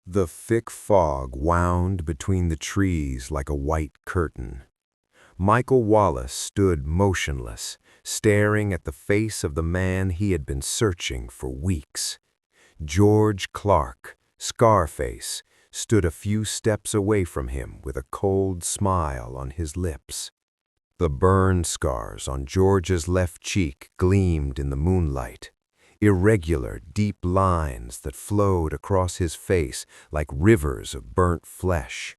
The thick fog wound between the trees like a white curtain. Michael Wallace stood motionless, staring at the face of the man he had been searching for weeks. George Clark, Scarface, stood a few steps away from him with a cold smile on his lips. The burn scars on George's left cheek gleamed in the moonlight, irregular, deep lines that flowed across his face like rivers of burnt flesh.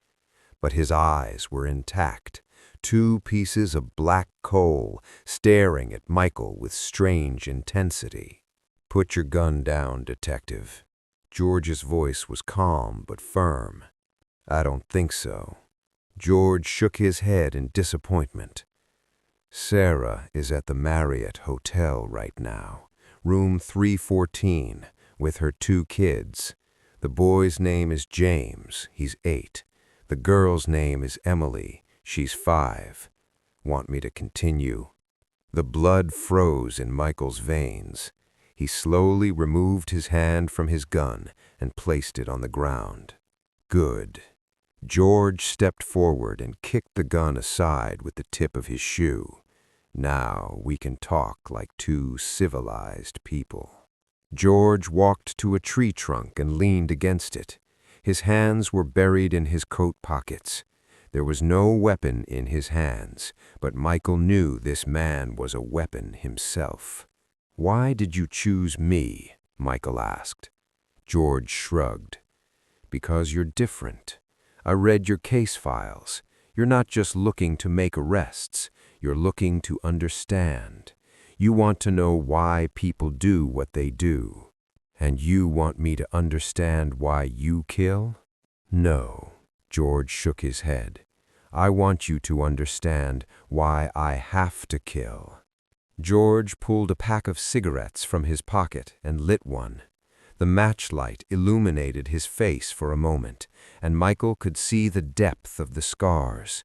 But his eyes were intact, two pieces of black coal staring at Michael with strange intensity. "Put your gun down, detective." George's voice was calm but firm. "I don't think so." George shook his head in disappointment. "Sara is at the Marriott Hotel right now, room 314, with her 2 kids. The boy's name is James, he's 8. The girl's name is Emily, she's 5. Want me to continue?" The blood froze in Michael's veins. He slowly removed his hand from his gun and placed it on the ground. "Good." George stepped forward and kicked the gun aside with the tip of his shoe. "Now we can talk like 2 civilized people." George walked to a tree trunk and leaned against it. His hands were buried in his coat pockets. There was no weapon in his hands, but Michael knew this man was a weapon himself. "Why did you choose me?" Michael asked. George shrugged. "Because you're different. I read your case files. You're not just looking to make arrests. You're looking to understand. You want to know why people do what they do. And you want me to understand why you kill?" "No." George shook his head. "I want you to understand why I have to kill." George pulled a pack of cigarettes from his pocket and lit one. The matchlight illuminated his face for a moment, and Michael could see the depth of the scars.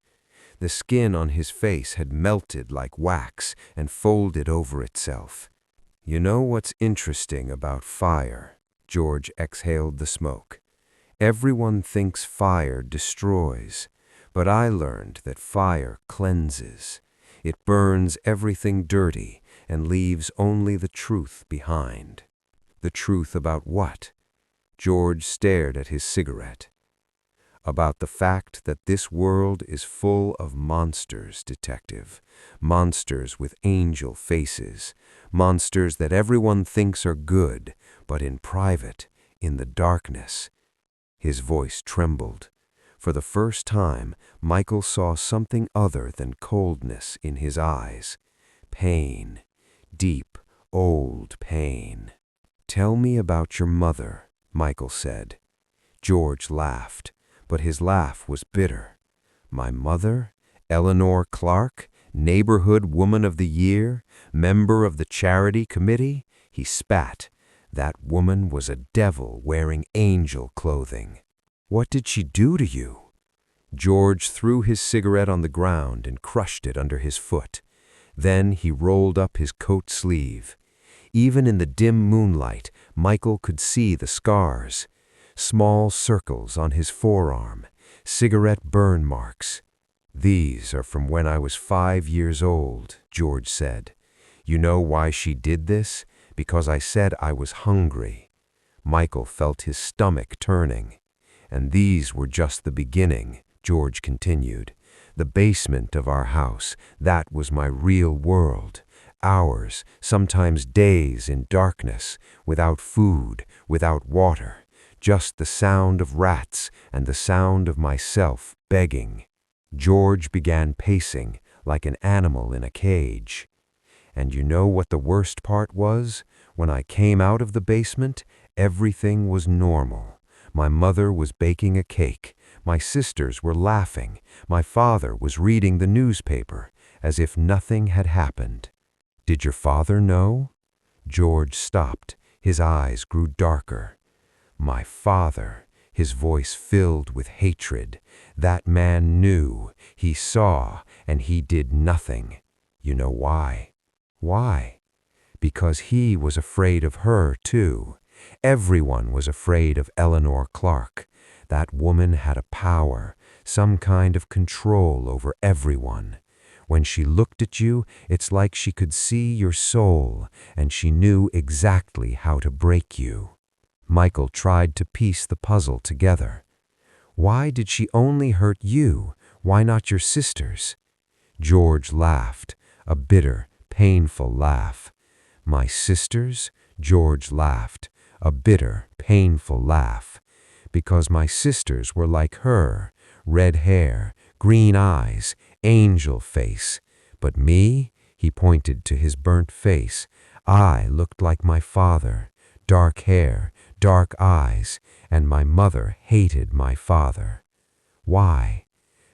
The skin on his face had melted like wax and folded over itself. "You know what's interesting about fire?" George exhaled the smoke. "Everyone thinks fire destroys, but I learned that fire cleanses. It burns everything dirty and leaves only the truth behind." "The truth about what?" George stared at his cigarette. "About the fact that this world is full of monsters, detective. Monsters with angel faces. Monsters that everyone thinks are good, but in private, in the darkness." His voice trembled. For the first time, Michael saw something other than coldness in his eyes. Pain. Deep, old pain. "Tell me about your mother," Michael said. George laughed, but his laugh was bitter. "My mother? Eleanor Clark? Neighborhood Woman of the Year? Member of the Charity Committee?" He spat. "That woman was a devil wearing angel clothing." "What did she do to you?" George threw his cigarette on the ground and crushed it under his foot. Then he rolled up his coat sleeve. Even in the dim moonlight, Michael could see the scars. Small circles on his forearm, cigarette burn marks. "These are from when I was 5 years old," George said. "You know why she did this? Because I said I was hungry." Michael felt his stomach turning. "And these were just the beginning," George continued. "The basement of our house, that was my real world. Hours, sometimes days in darkness, without food, without water, just the sound of rats and the sound of myself begging." George began pacing like an animal in a cage. "And you know what the worst part was? When I came out of the basement, everything was normal. My mother was baking a cake. My sisters were laughing. My father was reading the newspaper, as if nothing had happened." "Did your father know?" George stopped. His eyes grew darker. "My father," his voice filled with hatred. "That man knew, he saw, and he did nothing. You know why?" "Why?" "Because he was afraid of her, too. Everyone was afraid of Eleanor Clark. That woman had a power, some kind of control over everyone. When she looked at you, it's like she could see your soul, and she knew exactly how to break you. Michael tried to piece the puzzle together. Why did she only hurt you? Why not your sisters? George laughed, a bitter, painful laugh. My sisters? George laughed, a bitter, painful laugh. Because my sisters were like her, red hair, green eyes, angel face. But me? He pointed to his burnt face. I looked like my father, dark hair, dark eyes, and my mother hated my father. Why?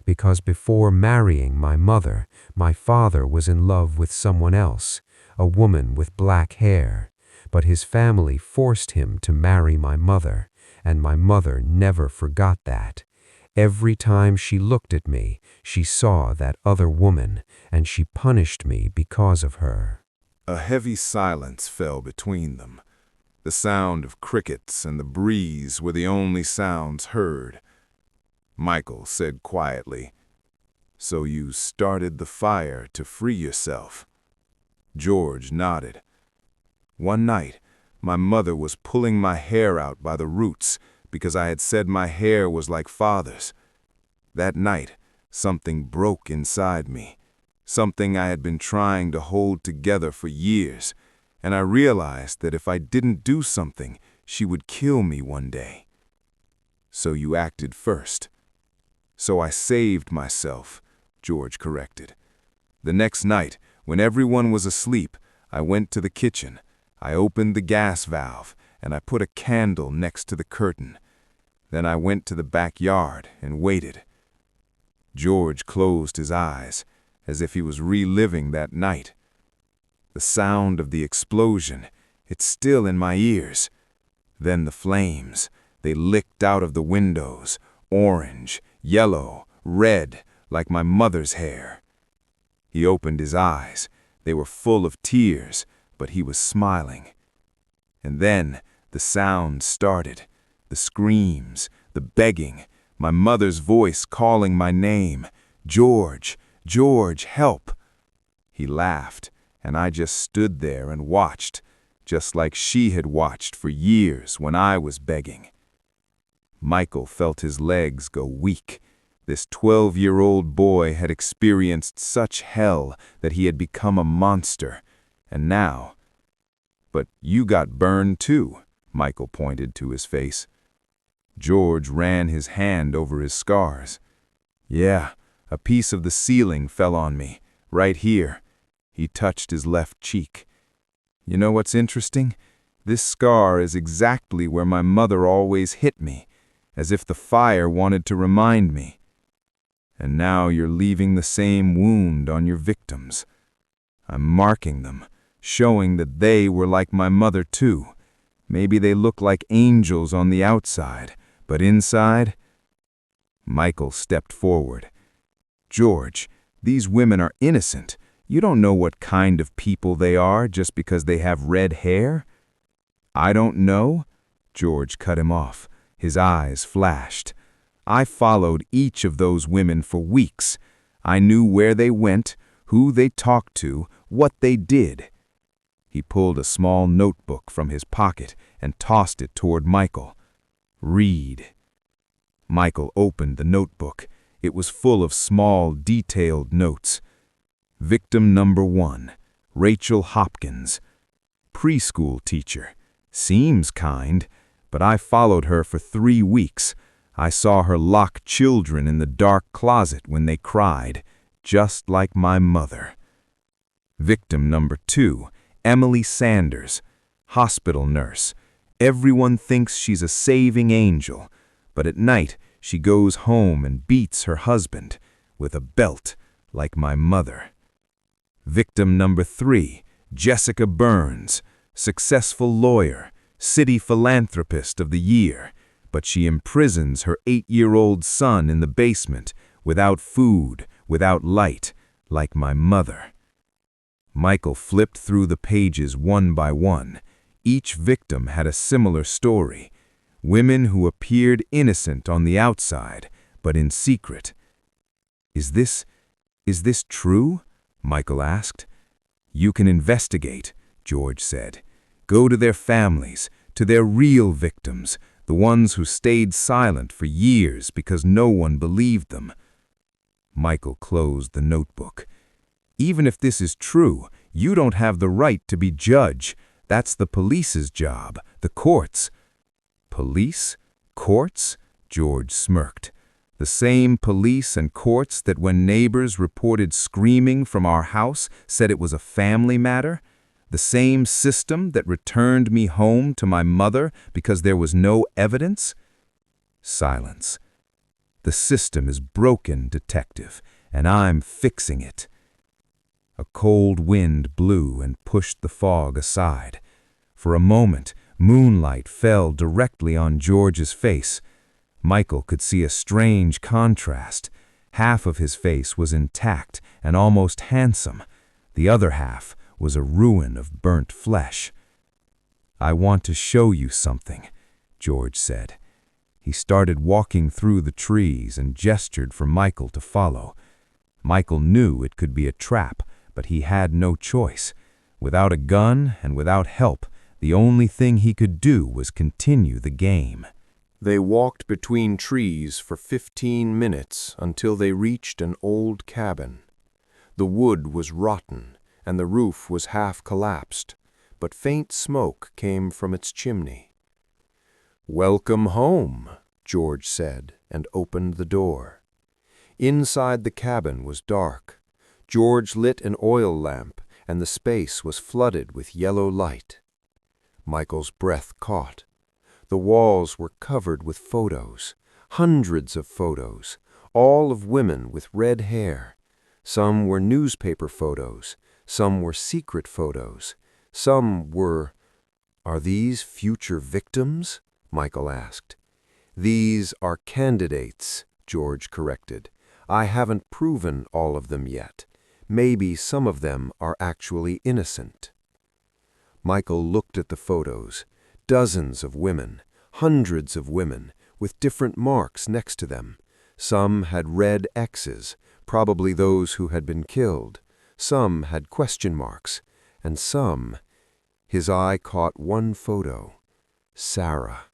Because before marrying my mother, my father was in love with someone else, a woman with black hair. But his family forced him to marry my mother, and my mother never forgot that. Every time she looked at me, she saw that other woman, and she punished me because of her. A heavy silence fell between them. The sound of crickets and the breeze were the only sounds heard. Michael said quietly, "So you started the fire to free yourself?" George nodded. "One night, my mother was pulling my hair out by the roots because I had said my hair was like father's. That night, something broke inside me, something I had been trying to hold together for years, and I realized that if I didn't do something, she would kill me one day. So you acted first." "So I saved myself," George corrected. "The next night, when everyone was asleep, I went to the kitchen. I opened the gas valve, and I put a candle next to the curtain. Then I went to the backyard and waited." George closed his eyes, as if he was reliving that night. "The sound of the explosion, it's still in my ears. Then the flames, they licked out of the windows, orange, yellow, red, like my mother's hair." He opened his eyes. They were full of tears, but he was smiling. "And then the sound started, the screams, the begging, my mother's voice calling my name, 'George, George, help!' He laughed, and I just stood there and watched, just like she had watched for years when I was begging." Michael felt his legs go weak. This 12-year-old boy had experienced such hell that he had become a monster, and now... "But you got burned too," Michael pointed to his face. George ran his hand over his scars. "Yeah, a piece of the ceiling fell on me, right here." He touched his left cheek. "You know what's interesting? This scar is exactly where my mother always hit me, as if the fire wanted to remind me. And now you're leaving the same wound on your victims. I'm marking them, showing that they were like my mother too. Maybe they look like angels on the outside, but inside..." Michael stepped forward. "George, these women are innocent. You don't know what kind of people they are just because they have red hair." "I don't know?" George cut him off. His eyes flashed. "I followed each of those women for weeks. I knew where they went, who they talked to, what they did." He pulled a small notebook from his pocket and tossed it toward Michael. "Read." Michael opened the notebook. It was full of small, detailed notes. "Victim number 1, Rachel Hopkins. Preschool teacher. Seems kind, but I followed her for 3 weeks. I saw her lock children in the dark closet when they cried, just like my mother. Victim number 2, Emily Sanders. Hospital nurse. Everyone thinks she's a saving angel, but at night she goes home and beats her husband with a belt like my mother. Victim number 3, Jessica Burns. Successful lawyer, city philanthropist of the year, but she imprisons her 8-year-old son in the basement, without food, without light, like my mother." Michael flipped through the pages one by one. Each victim had a similar story. women who appeared innocent on the outside, but in secret. Is this true?" Michael asked. "You can investigate," George said. "Go to their families, to their real victims, the ones who stayed silent for years because no one believed them." Michael closed the notebook. "Even if this is true, you don't have the right to be judge. That's the police's job, the courts." "Police? Courts?" George smirked. "The same police and courts that when neighbors reported screaming from our house said it was a family matter? The same system that returned me home to my mother because there was no evidence?" Silence. "The system is broken, detective, and I'm fixing it." A cold wind blew and pushed the fog aside. For a moment, moonlight fell directly on George's face. Michael could see a strange contrast. Half of his face was intact and almost handsome. The other half was a ruin of burnt flesh. "I want to show you something," George said. He started walking through the trees and gestured for Michael to follow. Michael knew it could be a trap, but he had no choice. Without a gun and without help, the only thing he could do was continue the game. They walked between trees for 15 minutes until they reached an old cabin. The wood was rotten and the roof was half collapsed, but faint smoke came from its chimney. "Welcome home," George said, and opened the door. Inside the cabin was dark. George lit an oil lamp, and the space was flooded with yellow light. Michael's breath caught. The walls were covered with photos, hundreds of photos, all of women with red hair. Some were newspaper photos, some were secret photos, some were— "Are these future victims?" Michael asked. "These are candidates," George corrected. "I haven't proven all of them yet. Maybe some of them are actually innocent." Michael looked at the photos. Dozens of women, hundreds of women, with different marks next to them. Some had red X's, probably those who had been killed. Some had question marks, and some— His eye caught one photo. Sara.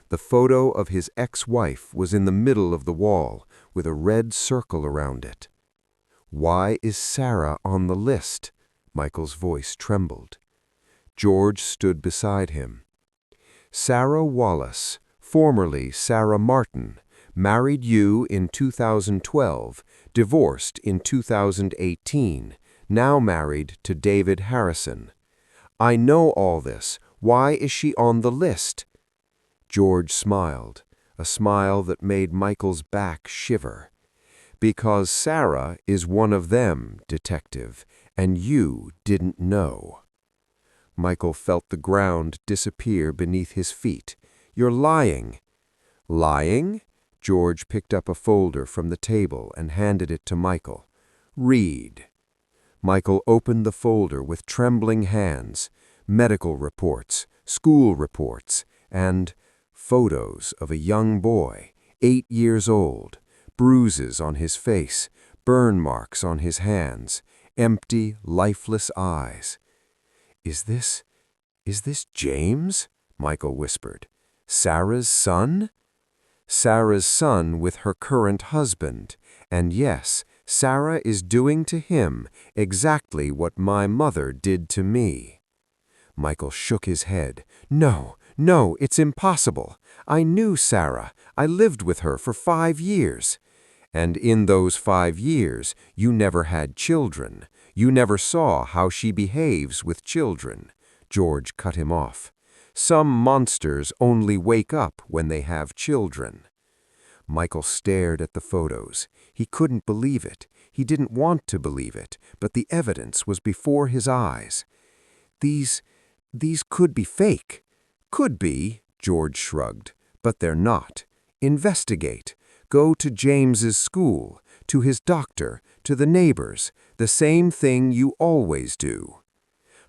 The photo of his ex-wife was in the middle of the wall, with a red circle around it. "Why is Sara on the list?" Michael's voice trembled. George stood beside him. "Sara Wallace, formerly Sara Martin, married you in 2012, divorced in 2018, now married to David Harrison. I know all this. Why is she on the list?" George smiled, a smile that made Michael's back shiver. "Because Sara is one of them, detective, and you didn't know." Michael felt the ground disappear beneath his feet. "You're lying." "Lying?" George picked up a folder from the table and handed it to Michael. "Read." Michael opened the folder with trembling hands. Medical reports, school reports, and photos of a young boy, 8 years old, bruises on his face, burn marks on his hands, empty, lifeless eyes. Is this James?" Michael whispered. "Sara's son?" "Sara's son with her current husband. And yes, Sara is doing to him exactly what my mother did to me." Michael shook his head. No, it's impossible. I knew Sara. I lived with her for 5 years. And in those 5 years, you never had children. You never saw how she behaves with children." George cut him off. "Some monsters only wake up when they have children." Michael stared at the photos. He couldn't believe it. He didn't want to believe it, but the evidence was before his eyes. These could be fake." "Could be," George shrugged, "but they're not. Investigate. Go to James's school, to his doctor, to the neighbors, the same thing you always do."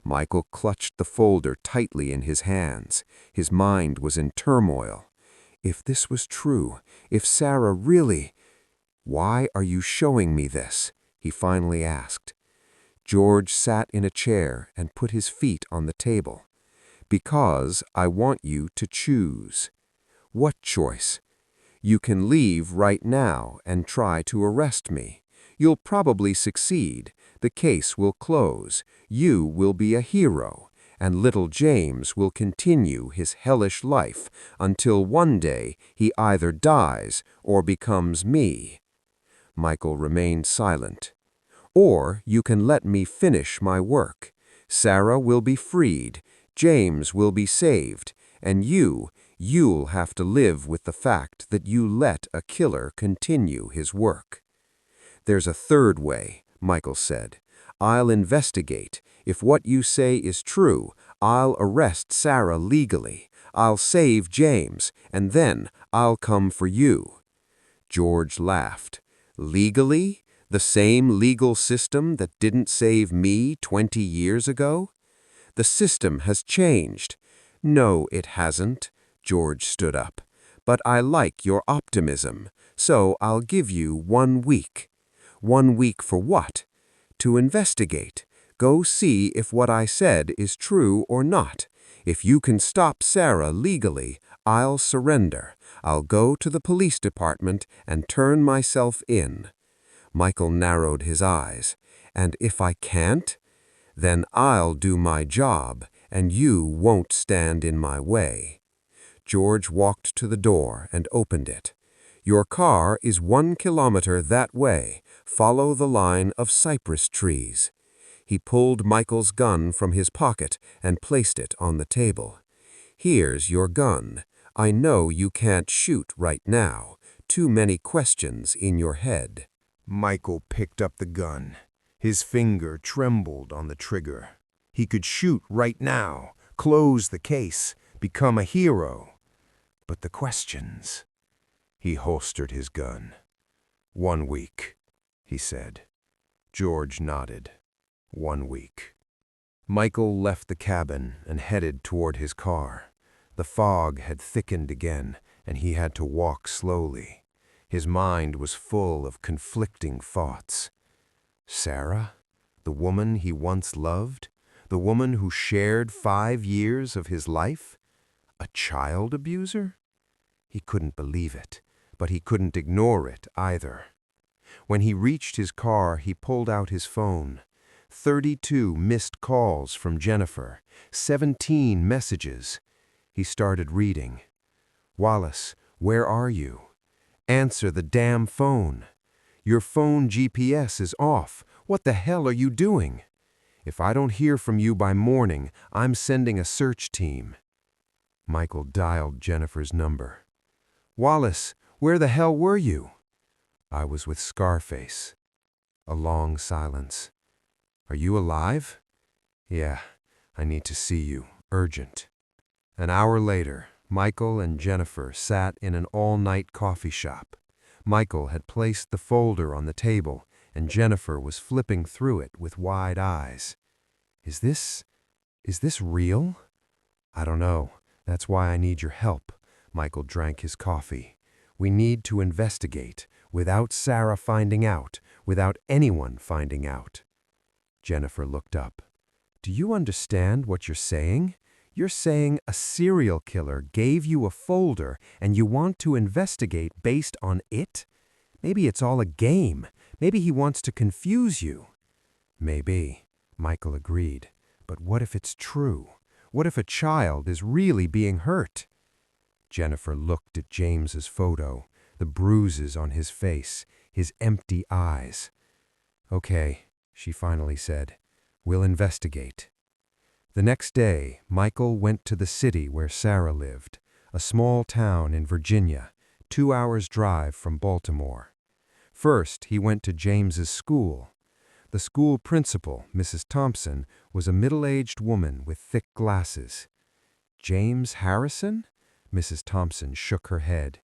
Michael clutched the folder tightly in his hands. His mind was in turmoil. If this was true, if Sara really— "Why are you showing me this?" he finally asked. George sat in a chair and put his feet on the table. "Because I want you to choose." "What choice?" "You can leave right now and try to arrest me. You'll probably succeed. The case will close. You will be a hero. And little James will continue his hellish life until one day he either dies or becomes me." Michael remained silent. "Or you can let me finish my work. Sara will be freed, James will be saved, and you'll have to live with the fact that you let a killer continue his work." "There's a third way," Michael said. "I'll investigate. If what you say is true, I'll arrest Sara legally. I'll save James, and then I'll come for you." George laughed. "Legally? The same legal system that didn't save me 20 years ago?" "The system has changed." "No, it hasn't." George stood up. "But I like your optimism, so I'll give you 1 week." "1 week for what?" "To investigate. Go see if what I said is true or not. If you can stop Sara legally, I'll surrender. I'll go to the police department and turn myself in." Michael narrowed his eyes. "And if I can't?" "Then I'll do my job, and you won't stand in my way." George walked to the door and opened it. "Your car is 1 kilometer that way. Follow the line of cypress trees." He pulled Michael's gun from his pocket and placed it on the table. "Here's your gun. I know you can't shoot right now. Too many questions in your head." Michael picked up the gun. His finger trembled on the trigger. He could shoot right now, close the case, become a hero. But the questions— He holstered his gun. 1 week, he said. George nodded. 1 week. Michael left the cabin and headed toward his car. The fog had thickened again, and he had to walk slowly. His mind was full of conflicting thoughts. Sara? The woman he once loved? The woman who shared 5 years of his life? A child abuser? He couldn't believe it, but he couldn't ignore it either. When he reached his car, he pulled out his phone. 32 missed calls from Jennifer, 17 messages. He started reading. "Wallace, where are you? Answer the damn phone. Your phone GPS is off. What the hell are you doing? If I don't hear from you by morning, I'm sending a search team." Michael dialed Jennifer's number. "Wallace, where the hell were you?" "I was with Scarface." A long silence. "Are you alive?" "Yeah, I need to see you. Urgent." An hour later, Michael and Jennifer sat in an all-night coffee shop. Michael had placed the folder on the table, and Jennifer was flipping through it with wide eyes. Is this real?" "I don't know. That's why I need your help." Michael drank his coffee. "We need to investigate, without Sara finding out, without anyone finding out." Jennifer looked up. "Do you understand what you're saying? You're saying a serial killer gave you a folder and you want to investigate based on it? Maybe it's all a game. Maybe he wants to confuse you." "Maybe," Michael agreed. "But what if it's true? What if a child is really being hurt?" Jennifer looked at James's photo, the bruises on his face, his empty eyes. "Okay," she finally said. "We'll investigate." The next day, Michael went to the city where Sara lived, a small town in Virginia, 2 hours' drive from Baltimore. First, he went to James's school. The school principal, Mrs. Thompson, was a middle-aged woman with thick glasses. "James Harrison?" Mrs. Thompson shook her head.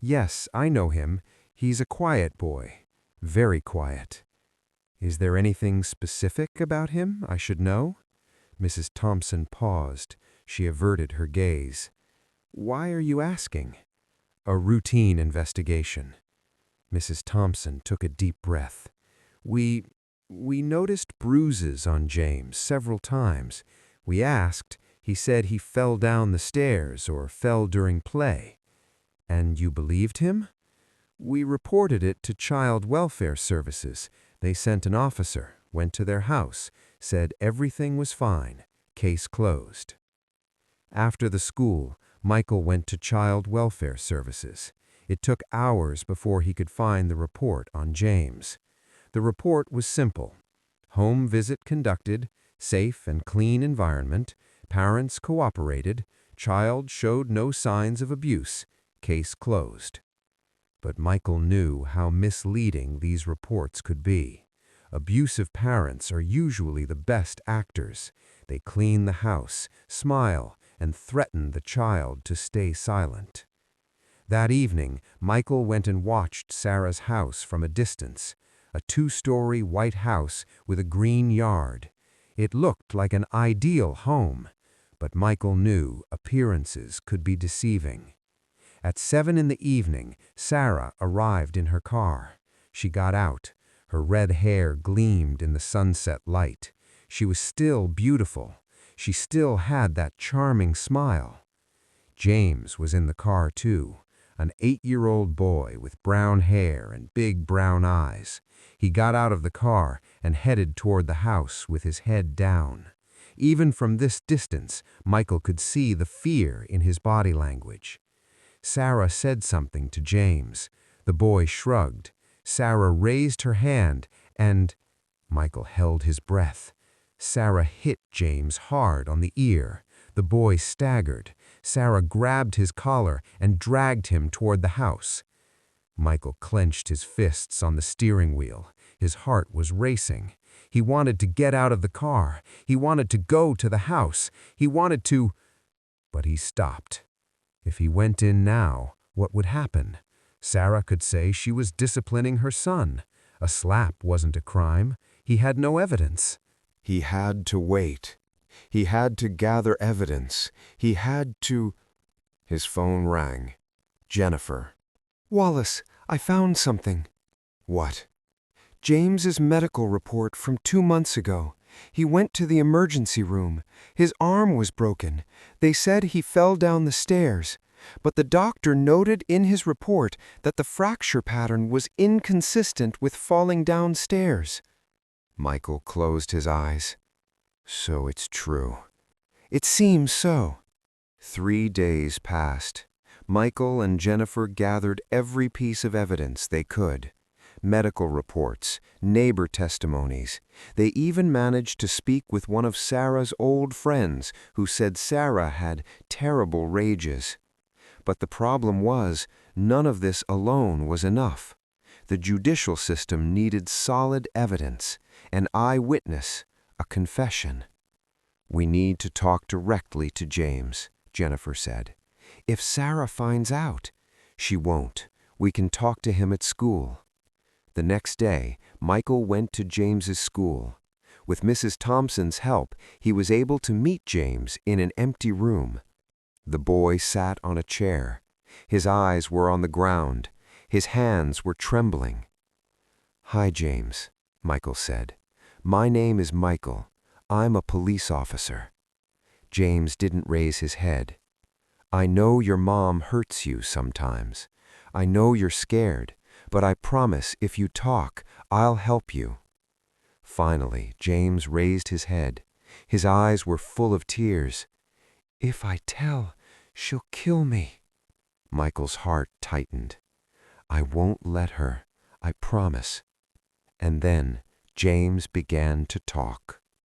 "Yes, I know him. He's a quiet boy. Very quiet." "Is there anything specific about him I should know?" Mrs. Thompson paused. She averted her gaze. "Why are you asking?" "A routine investigation." Mrs. Thompson took a deep breath. We noticed bruises on James several times. We asked. He said he fell down the stairs or fell during play. And you believed him? We reported it to Child Welfare Services. They sent an officer, went to their house, said everything was fine. Case closed. After the school, Michael went to Child Welfare Services. It took hours before he could find the report on James. The report was simple. Home visit conducted, safe and clean environment, parents cooperated, child showed no signs of abuse, case closed. But Michael knew how misleading these reports could be. Abusive parents are usually the best actors. They clean the house, smile, and threaten the child to stay silent. That evening, Michael went and watched Sara's house from a distance, a 2-story white house with a green yard. It looked like an ideal home, but Michael knew appearances could be deceiving. At 7 in the evening, Sara arrived in her car. She got out. Her red hair gleamed in the sunset light. She was still beautiful. She still had that charming smile. James was in the car too, an 8-year-old boy with brown hair and big brown eyes. He got out of the car and headed toward the house with his head down. Even from this distance, Michael could see the fear in his body language. Sara said something to James. The boy shrugged. Sara raised her hand and Michael held his breath. Sara hit James hard on the ear. The boy staggered. Sara grabbed his collar and dragged him toward the house. Michael clenched his fists on the steering wheel. His heart was racing. He wanted to get out of the car. He wanted to go to the house. He wanted to... But he stopped. If he went in now, what would happen? Sara could say she was disciplining her son. A slap wasn't a crime. He had no evidence. He had to wait. He had to gather evidence. He had to... His phone rang. Jennifer. "Wallace, I found something." "What?" "James's medical report from 2 months ago. He went to the emergency room. His arm was broken. They said he fell down the stairs. But the doctor noted in his report that the fracture pattern was inconsistent with falling downstairs." Michael closed his eyes. So it's true. It seems so. 3 days passed. Michael and Jennifer gathered every piece of evidence they could. Medical reports, neighbor testimonies. They even managed to speak with one of Sara's old friends who said Sara had terrible rages. But the problem was, none of this alone was enough. The judicial system needed solid evidence, an eyewitness, a confession. "We need to talk directly to James," Jennifer said. "If Sara finds out..." "She won't. We can talk to him at school." The next day, Michael went to James's school. With Mrs. Thompson's help, he was able to meet James in an empty room. The boy sat on a chair. His eyes were on the ground. His hands were trembling. "Hi, James," Michael said. "My name is Michael. I'm a police officer." James didn't raise his head. "I know your mom hurts you sometimes. I know you're scared, but I promise if you talk, I'll help you." Finally, James raised his head. His eyes were full of tears. "If I tell, she'll kill me." Michael's heart tightened. "I won't let her, I promise." And then James began to talk.